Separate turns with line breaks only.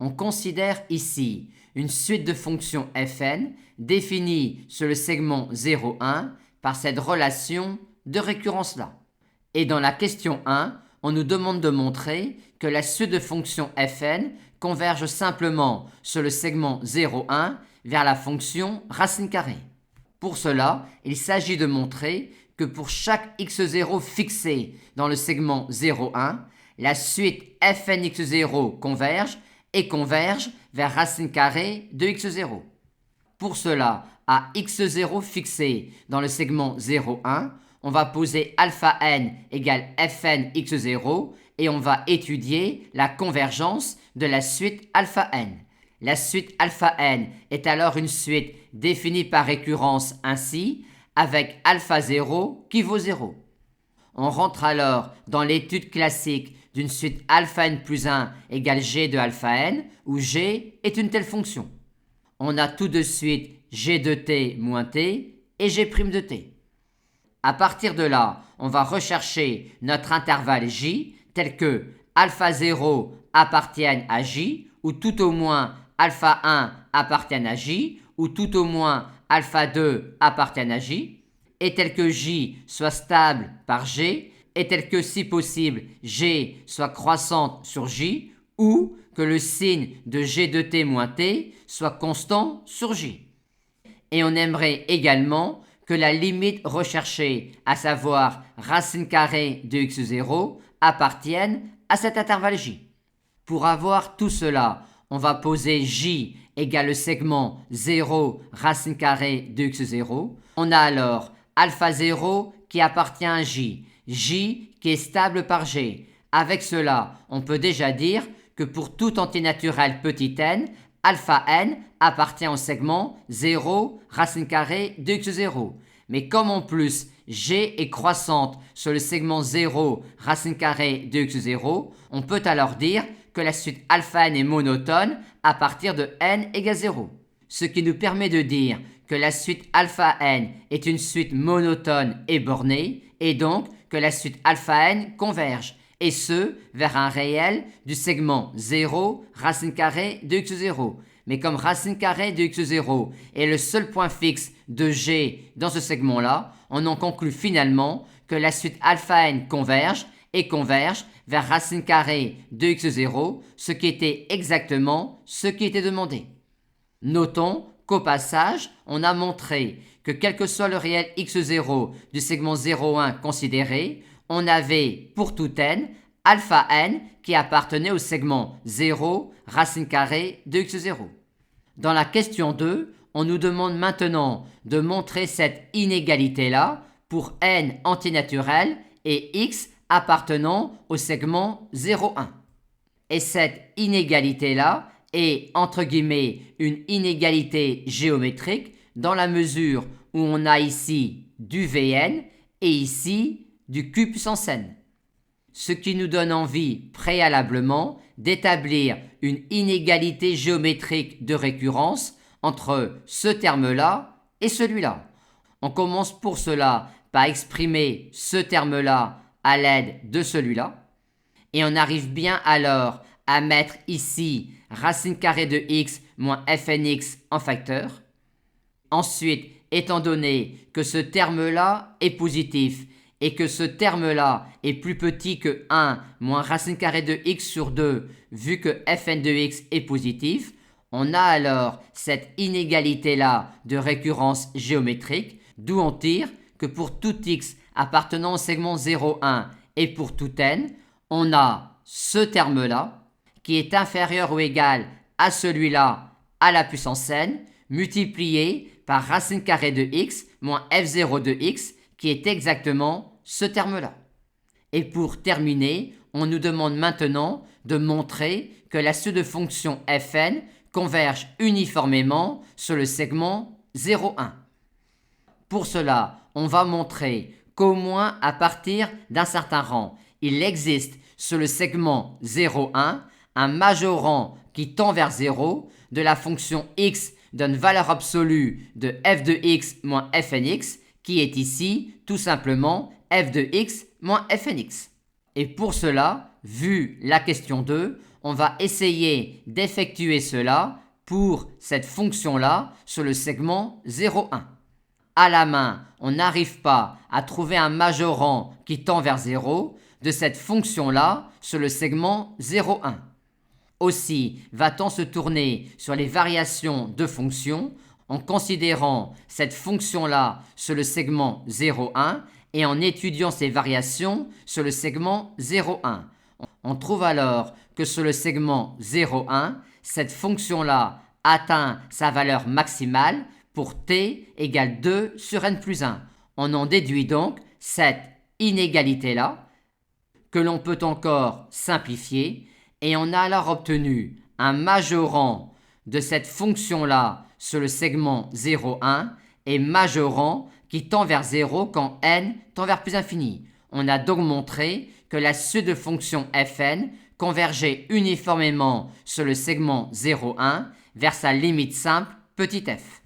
On considère ici une suite de fonctions fn définie sur le segment 0, 1 par cette relation de récurrence-là. Et dans la question 1, on nous demande de montrer que la suite de fonctions fn converge simplement sur le segment 0, 1 vers la fonction racine carrée. Pour cela, il s'agit de montrer que pour chaque x0 fixé dans le segment 0, 1, la suite fnx0 converge et converge vers racine carrée de x0. Pour cela, à x0 fixé dans le segment 0, 1, on va poser alpha n égale fn x0 et on va étudier la convergence de la suite alpha n. La suite alpha n est alors une suite définie par récurrence ainsi, avec alpha 0 qui vaut 0. On rentre alors dans l'étude classique d'une suite alpha n plus 1 égale g de alpha n, où g est une telle fonction. On a tout de suite g de t moins t et g' de t. À partir de là, on va rechercher notre intervalle j tel que alpha 0 appartienne à j, ou tout au moins alpha 1 appartienne à j, ou tout au moins alpha 2 appartienne à j, et tel que j soit stable par g, et tel que si possible g soit croissante sur j, ou que le signe de g de t moins t soit constant sur j. Et on aimerait également que la limite recherchée, à savoir racine carrée de x0, appartienne à cet intervalle j. Pour avoir tout cela, on va poser j égale le segment 0 racine carrée de x0. On a alors alpha 0 qui appartient à j, j qui est stable par g. Avec cela, on peut déjà dire que pour tout antinaturel petit n, alpha n appartient au segment 0 racine carrée de x0. Mais comme en plus g est croissante sur le segment 0 racine carrée de x0, on peut alors dire que la suite alpha n est monotone à partir de n égale 0. Ce qui nous permet de dire que la suite alpha n est une suite monotone et bornée, et donc que la suite alpha n converge, et ce, vers un réel du segment 0 racine carrée de x0. Mais comme racine carrée de x0 est le seul point fixe de g dans ce segment-là, on en conclut finalement que la suite alpha n converge et converge vers racine carrée de x0, ce qui était exactement ce qui était demandé. Notons qu'au passage, on a montré que quel que soit le réel x0 du segment 0,1 considéré, on avait pour tout n alpha n qui appartenait au segment 0 racine carrée de x0. Dans la question 2, on nous demande maintenant de montrer cette inégalité-là pour n antinaturel et x appartenant au segment 0,1. Et cette inégalité-là est entre guillemets une inégalité géométrique dans la mesure où on a ici du Vn et ici du Q puissance n. Ce qui nous donne envie préalablement d'établir une inégalité géométrique de récurrence entre ce terme-là et celui-là. On commence pour cela par exprimer ce terme-là à l'aide de celui-là, et on arrive bien alors à mettre ici racine carrée de x moins fnx en facteur. Ensuite, étant donné que ce terme-là est positif et que ce terme-là est plus petit que 1 moins racine carrée de x sur 2, vu que fn de x est positif, on a alors cette inégalité-là de récurrence géométrique, d'où on tire que pour tout x appartenant au segment 0,1 et pour tout n, on a ce terme-là qui est inférieur ou égal à celui-là à la puissance n, multiplié par racine carrée de x moins f0 de x, qui est exactement ce terme-là. Et pour terminer, on nous demande maintenant de montrer que la suite de fonctions fn converge uniformément sur le segment 0,1. Pour cela, on va montrer qu'au moins à partir d'un certain rang, il existe sur le segment 0,1 un majorant qui tend vers 0 de la fonction x d'une valeur absolue de f de x moins fnx, qui est ici tout simplement f de x moins fnx. Et pour cela, vu la question 2, on va essayer d'effectuer cela pour cette fonction-là sur le segment 0,1. À la main, on n'arrive pas à trouver un majorant qui tend vers 0 de cette fonction-là sur le segment 0,1. Aussi, va-t-on se tourner sur les variations de fonctions en considérant cette fonction-là sur le segment 0,1 et en étudiant ces variations sur le segment 0,1. On trouve alors que sur le segment 0,1, cette fonction-là atteint sa valeur maximale pour t égale 2 sur n plus 1. On en déduit donc cette inégalité-là que l'on peut encore simplifier et on a alors obtenu un majorant de cette fonction-là sur le segment 0,1 et majorant qui tend vers 0 quand n tend vers plus infini. On a donc montré que la suite de fonctions fn convergeait uniformément sur le segment 0,1 vers sa limite simple petit f.